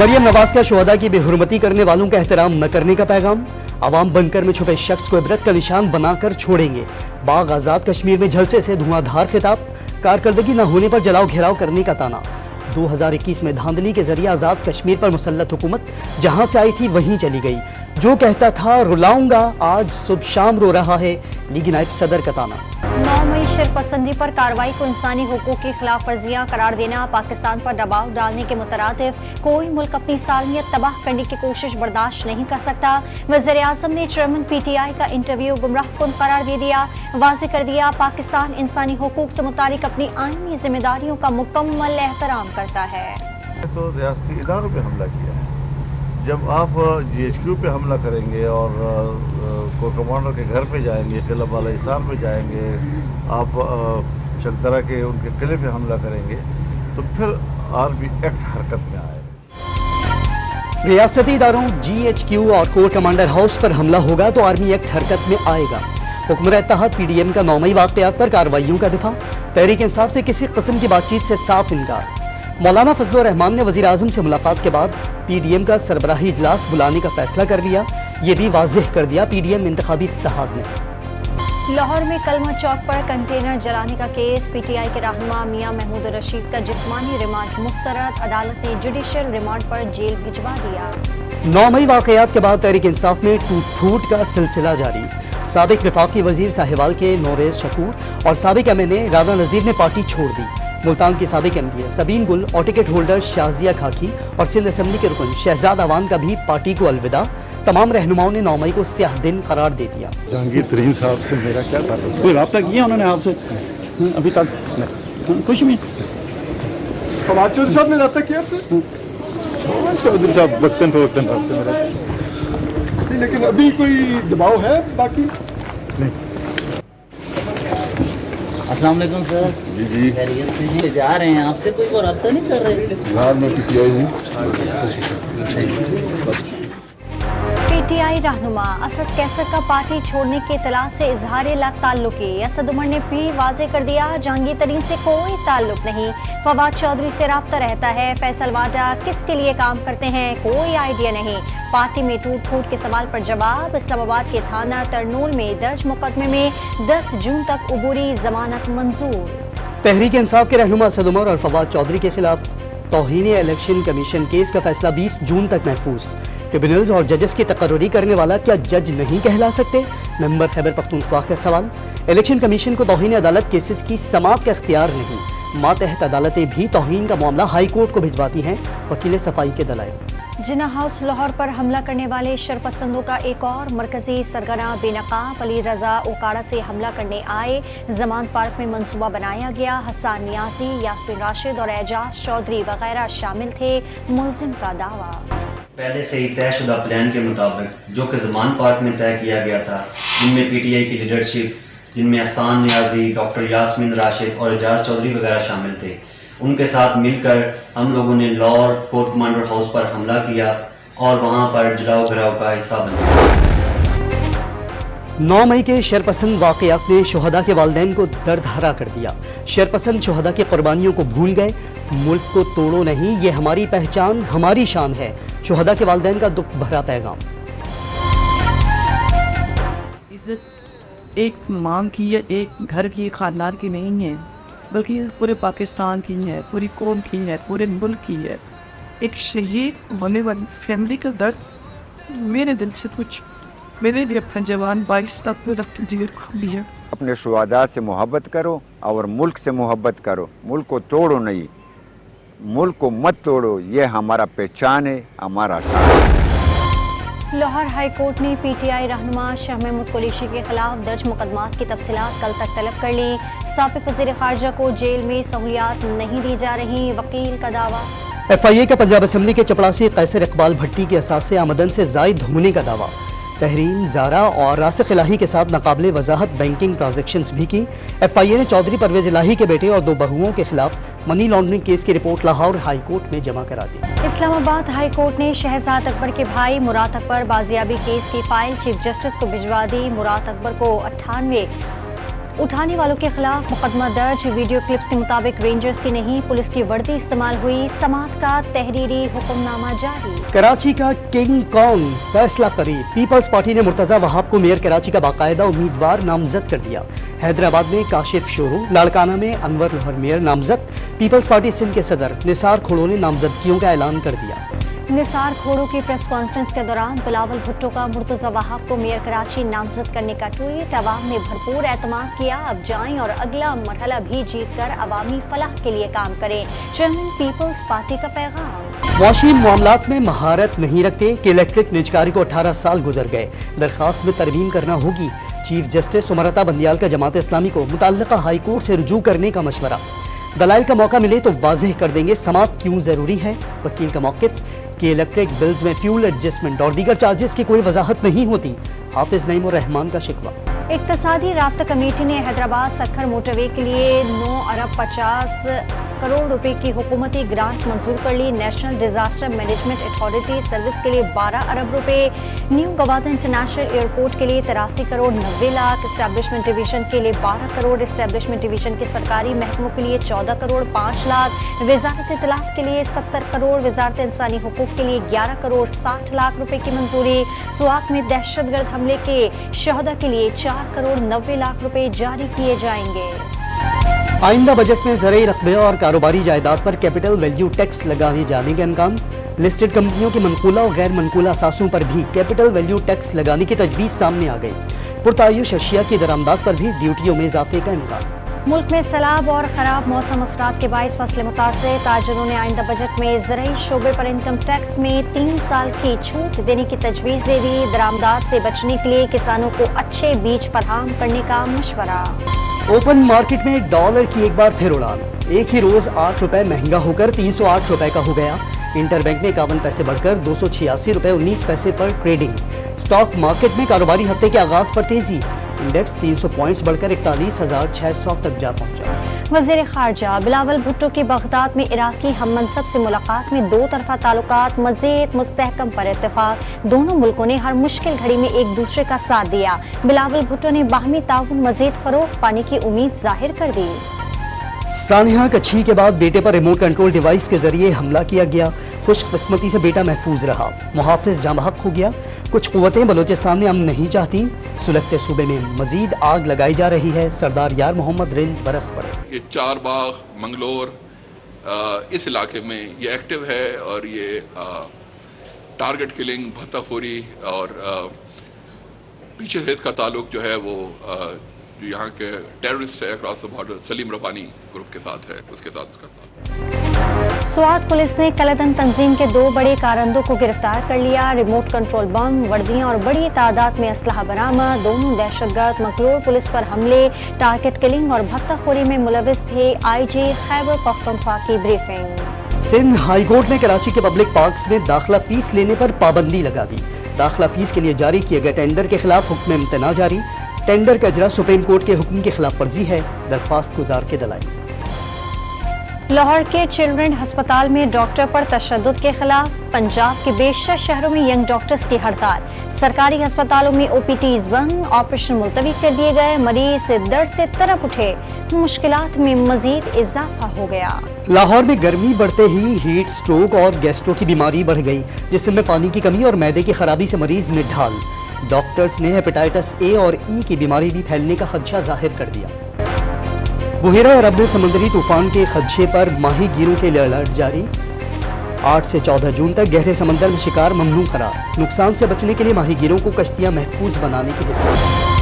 मरियम नवाज का शुहदा की बेहुरमती करने वालों का एहतराम न करने का पैगाम। अवाम बंकर में छुपे शख्स को इबरत का निशान बनाकर छोड़ेंगे। बाग आजाद कश्मीर में झलसे से धुआंधार खिताब। कारकर्दगी न होने पर जलाओ घेराव करने का ताना। 2021 में धांधली के जरिए आजाद कश्मीर पर मुसल्लत हुकूमत जहां से आई थी वहीं चली गई। जो कहता था रुलाऊंगा आज सुबह शाम रो रहा है लीगी नायब सदर का ताना। 9 मई शरपसंदी पर कार्रवाई को इंसानी हुकूक की खिलाफ वर्जियां करार देना, पाकिस्तान पर दबाव डालने के मुतरादिफ कोई मुल्क अपनी सालमियत तबाह करने की कोशिश बर्दाश्त नहीं कर सकता। वज़ीर आज़म ने चेयरमैन PTI का इंटरव्यू गुमराहकुन करार दे दिया। वाज़ेह कर दिया पाकिस्तान इंसानी हुकूक से मुतालिक अपनी आईनी जिम्मेदारियों का मुकम्मल एहतराम करता है। तो रियासती इदारों पे हमला किया है। जब आप GHQ पे हमला करेंगे और कोर कमांडर के घर पे जाएंगे, किला बाला हिसार पे जाएंगे, आप चंदरा के उनके किले पे हमला करेंगे तो फिर आर्मी एक्ट हरकत में आएगा। रियासती इदारों GHQ और कोर कमांडर हाउस पर हमला होगा तो आर्मी एक्ट हरकत में आएगा। हुक्मरान इत्तेहाद PDM का 9 मई वाक़यात पर कार्रवाइयों का दिफा। तहरीक इंसाफ से किसी किस्म की बातचीत से साफ इनकार। मौलाना फजलुर रहमान ने वज़ीर आज़म से मुलाकात के बाद PDM का सरबराही इजलास बुलाने का फैसला कर लिया। ये भी वाज़ेह कर दिया PDM इंतखाबी इत्तेहाद ने। लाहौर में कलमा चौक पर कंटेनर जलाने का केस। PTI के रहनुमा मियां महमूद रशीद का जिस्मानी रिमांड मुस्तरद। अदालत ने जुडिशल रिमांड पर जेल भिजवा दिया। 9 मई वाक़यात के बाद तहरीक इंसाफ में टूट फूट का सिलसिला जारी। साबिक वफाकी वजीर साहिवाल के नोरेज शकूर और साबिक MNA राना नज़ीर ने पार्टी छोड़ दी। मुल्तान की साबिक MPA सबीन गुल और टिकट होल्डर शाजिया खाकी और सिंध असम्बली के रुकन शहजाद अवान का भी पार्टी को अलविदा। तमाम रहनुमाओं ने 9 मई को स्याह दिन करार दे दिया। जहांगीर तरीन साहब से मेरा क्या ताल्लुक? कोई रब्ता किया उन्होंने आपसे अभी तक? कुछ भी। फवाद चौधरी साहब ने रब्ता किया आपसे? चौधरी साहब बचपन पे रब्ते में रहते, लेकिन अभी कोई दबाव है बाकी नहीं। अस्सलाम वालेकुम सर। जी खैरियत से हैं? जा रहे हैं आपसे कोई और रब्ता नहीं कर रहे? हाँ मैं PTI हूँ। PTI रहनुमा असद कैसर का पार्टी छोड़ने के इत्तला से इजहार ला ताल्लुकी। असद उमर ने भी वाज़ेह कर दिया जहांगीर तरीन से कोई ताल्लुक नहीं। फवाद चौधरी से राब्ता रहता है। फैसल वाडा किसके लिए काम करते हैं कोई आइडिया नहीं। पार्टी में टूट फूट के सवाल पर जवाब। इस्लामाबाद के थाना तरनूल में दर्ज मुकदमे में 10 जून तक उबूरी जमानत मंजूर। तहरीक इंसाफ के रहनुमा असद उमर और फवाद चौधरी के खिलाफ तौहीन इलेक्शन कमीशन केस का फैसला 20 जून तक महफूज। ट्रिब्यूनल्स और जजेस की तकर्री करने वाला क्या जज नहीं कहला सकते? मेंबर खैबर पख्तूनख्वा का सवाल। इलेक्शन कमीशन को तौहीन अदालत केसेस की समाअत का इख्तियार नहीं। मातहत अदालतें भी तौहीन का मामला हाई कोर्ट को भिजवाती हैं। वकील सफाई के दलाइल। जिन्ना हाउस लाहौर पर हमला करने वाले शरपसंदों का एक और मरकजी सरगना बेनकाब अली रजा ओकाड़ा से हमला करने आए। जमान पार्क में मंसूबा बनाया गया। हसन नियाजी, यास्मीन राशिद और एजाज चौधरी वगैरह शामिल थे। मुलजिम का दावा पहले से ही तयशुदा प्लान के मुताबिक जो कि जमान पार्क में तय किया गया था, जिनमें PTI की लीडरशिप जिनमें हसन नियाजी, डॉक्टर यास्मीन राशिद और एजाज चौधरी वगैरह शामिल थे, उनके साथ मिलकर हम लोगों ने लाहौर कोर कमांडर हाउस पर हमला किया और वहां पर जलाओ घराव का हिस्सा बने। 9 मई के शरपसंद वाक़यात ने शुहदा के वालिदैन को दर्द हरा कर दिया। शरपसंद शुहदा की कुर्बानियों को भूल गए। मुल्क को तोड़ो नहीं, ये हमारी पहचान हमारी शान है। शुहदा के वालिदैन का दुख भरा पैगाम। इज्जत एक माँ की है, एक घर की, खानदान की नहीं है, बल्कि पूरे पाकिस्तान की है, पूरी कौम की है, पूरे मुल्क की है। एक शहीद होने वाली फैमिली का दर्द मेरे दिल से कुछ मेरे लिए अपना जवान 22 तक रफ्त जिगर खो दिया। अपने शुहदा से मोहब्बत करो और मुल्क से मोहब्बत करो। मुल्क को तोड़ो नहीं, मुल्क को मत तोड़ो, ये हमारा पहचान है, हमारा शान है। लाहौर हाई कोर्ट ने PTI रहनुमा शाह महमूद कुरैशी के खिलाफ दर्ज मुकदमात की तफसीलात कल तक तलब कर ली। साबिक वज़ीर ख़ारजा को जेल में सहूलियात नहीं दी जा रही, वकील का दावा। FIA का पंजाब असम्बली के चपड़ासी कैसर इकबाल भट्टी के असासे आमदन से जायद होने का दावा। तहरीम, ज़ारा और रासिक इलाही के साथ नाकाबिले वजाहत बैंकिंग ट्रांजैक्शंस भी की। FIA ने चौधरी परवेज इलाही के बेटे और 2 बहुओं के खिलाफ मनी लॉन्ड्रिंग केस की रिपोर्ट लाहौर हाई कोर्ट में जमा करा दी। इस्लामाबाद हाई कोर्ट ने शहजाद अकबर के भाई मुराद अकबर बाजियाबी केस की फाइल चीफ जस्टिस को भिजवा दी। मुराद अकबर को 98 उठाने वालों के खिलाफ मुकदमा दर्ज। वीडियो क्लिप्स के मुताबिक रेंजर्स की नहीं पुलिस की वर्दी इस्तेमाल हुई। समाअत का तहरीरी हुक्मनामा जारी। कराची का किंग कॉन्ग फैसला करीब। पीपल्स पार्टी ने मुर्तजा वहाब को मेयर कराची का बाकायदा उम्मीदवार नामजद कर दिया। हैदराबाद में काशिफ शोरू, लाड़काना में अनवर लोहर मेयर नामजद। पीपल्स पार्टी सिंध के सदर निसार खोड़ो ने नामजदगियों का ऐलान कर दिया। निसार खोड़ो की प्रेस कॉन्फ्रेंस के दौरान बिलावल भुट्टो का मुर्तजा वहाब को मेयर कराची नामजद करने का ट्वीट। अवाम ने भरपूर एतमाद किया, अब जाएं और अगला मरहला भी जीत कर अवामी फलाह के लिए काम करें। चेयरमैन पीपल्स पार्टी का पैगाम। मुआशी मामलात में महारत नहीं रखते कि इलेक्ट्रिक निजकारी को 18 साल गुजर गए, दरखास्त में तरमीम करना होगी। चीफ जस्टिस उमरता बंदियाल का जमात इस्लामी को मुतल्लिका हाई कोर्ट से रुजू करने का मशवरा। दलाइल का मौका मिले तो वाज़ेह कर देंगे समाअत क्यों जरूरी है। वकील का मौक़िफ़ कि इलेक्ट्रिक बिल्स में फ्यूल एडजस्टमेंट और दीगर चार्जेस की कोई वजाहत नहीं होती। हाफिज नईम और रहमान का शिकवा। इक्तसादी राब्ता कमेटी ने हैदराबाद सखर मोटरवे के लिए 9 अरब 50 करोड़ रुपए की हुकूमती ग्रांट मंजूर कर ली। National disaster management authority service के लिए 12 अरब रुपए, न्यू गवादर इंटरनेशनल एयरपोर्ट के लिए 83 करोड़ 90 लाख, एस्टैब्लिशमेंट डिवीजन के लिए 12 करोड़, एस्टैब्लिशमेंट डिवीजन के सरकारी महकमों के लिए 14 करोड़ 5 लाख, वजारत इत्तलात के लिए 70 करोड़, वजारत इंसानी हुकूक के लिए 11 करोड़ 60 लाख रुपए की मंजूरी। सुआत में दहशतगर्द हमले के शहदा के लिए 4 करोड़ 90 लाख रुपए जारी किए जाएंगे। आइंदा बजट में ज़रूरी रकबे और कारोबारी जायदाद पर कैपिटल वैल्यू टैक्स लगाए जाने के इम्कान। लिस्टेड कंपनियों की मनकूला और गैर मनकूला असासों पर भी कैपिटल वैल्यू टैक्स लगाने की तजवीज़ सामने आ गई। पुरतायुश अशिया की दरामदाद पर भी ड्यूटियों में इजाफे का इम्कान। मुल्क में सैलाब और खराब मौसम असरात के बाइस फसलें मुतासर। ताजरों ने आइंदा बजट में ज़रूरी शोबे पर इनकम टैक्स में 3 साल की छूट देने की तजवीज़ दे दी। दरामदाद से बचने के लिए किसानों को अच्छे बीज फराहम करने का मशवरा। ओपन मार्केट में डॉलर की एक बार फिर उड़ान। एक ही रोज 8 रुपए महंगा होकर 308 रुपए का हो गया। इंटरबैंक में 51 पैसे बढ़कर 286 रुपए 19 पैसे पर ट्रेडिंग। स्टॉक मार्केट में कारोबारी हफ्ते के आगाज पर तेजी। इंडेक्स 300 पॉइंट्स बढ़कर 41,600 तक जा पहुंचा। वज़ीर ख़ारजा बिलावल भुट्टो की बगदाद में इराकी हम मनसब से मुलाकात में 2 तरफ़ा ताल्लुकात मज़ीद मुस्तहकम पर इत्तेफाक। दोनों मुल्कों ने हर मुश्किल घड़ी में एक दूसरे का साथ दिया। बिलावल भुट्टो ने बाहमी ताउन मज़ीद फ़रोग़ पाने की उम्मीद जाहिर कर दी। सानिया कच्छी के बाद बेटे पर रिमोट कंट्रोल डिवाइस के जरिए हमला किया गया। खुशकिस्मती से बेटा महफूज रहा, मुहाफिज जामहक हो गया। कुछ कुव्वतें बलोचिस्तान में अमन नहीं चाहती। सुलगते सूबे में मजीद आग लगाई जा रही है। सरदार यार मोहम्मद रिंद बरस पड़े। ये चारबाग मंगलोर इस इलाके में ये एक्टिव है और ये टारगेट किलिंग, भत्ताखोरी और पीछे से इसका ताल्लुक जो है वो जो यहाँ के टेररिस्ट है across the border Salim Rabbani group के साथ है, उसके साथ उसका ताल्लुक। स्वात पुलिस ने कलदन तंजीम के 2 बड़े कारंदों को गिरफ्तार कर लिया। रिमोट कंट्रोल बम, वर्दियां और बड़ी तादाद में असलहा बरामद। दोनों दहशतगर्द मंगलोर पुलिस पर हमले, टारगेट किलिंग और भत्ताखोरी में मुलविस थे। IG खैबर पख्तूनख्वा की ब्रीफिंग। सिंध हाई कोर्ट ने कराची के पब्लिक पार्क्स में दाखिला फीस लेने पर पाबंदी लगा दी। दाखिला फीस के लिए जारी किए गए टेंडर के खिलाफ हुक्म इम्तना जारी। टेंडर का इजरा सुप्रीम कोर्ट के हुक्म की खिलाफ वर्जी है, दरख्वास्त गुजार के दलाइल। लाहौर के चिल्ड्रन अस्पताल में डॉक्टर पर तशद्दुद के खिलाफ पंजाब के बेशतर शहरों में यंग डॉक्टर्स की हड़ताल। सरकारी अस्पतालों में OPTs बंद, ऑपरेशन मुलतवी कर दिए गए। मरीज दर्द से तरफ उठे, मुश्किलात में मजीद इजाफा हो गया। लाहौर में गर्मी बढ़ते ही हीट स्ट्रोक और गैस्ट्रो की बीमारी बढ़ गई, जिसमें पानी की कमी और मैदे की खराबी से मरीज निढाल। डॉक्टर्स ने हेपेटाइटिस A और E की बीमारी भी फैलने का खदशा जाहिर कर दिया। बुहेरा अरब में समुद्री तूफान के खदशे पर माही गिरों के लिए अलर्ट जारी। 8 से 14 जून तक गहरे समंदर में शिकार ममनू करार। नुकसान से बचने के लिए माही गिरों को कश्तियां महफूज बनाने की हिदायत।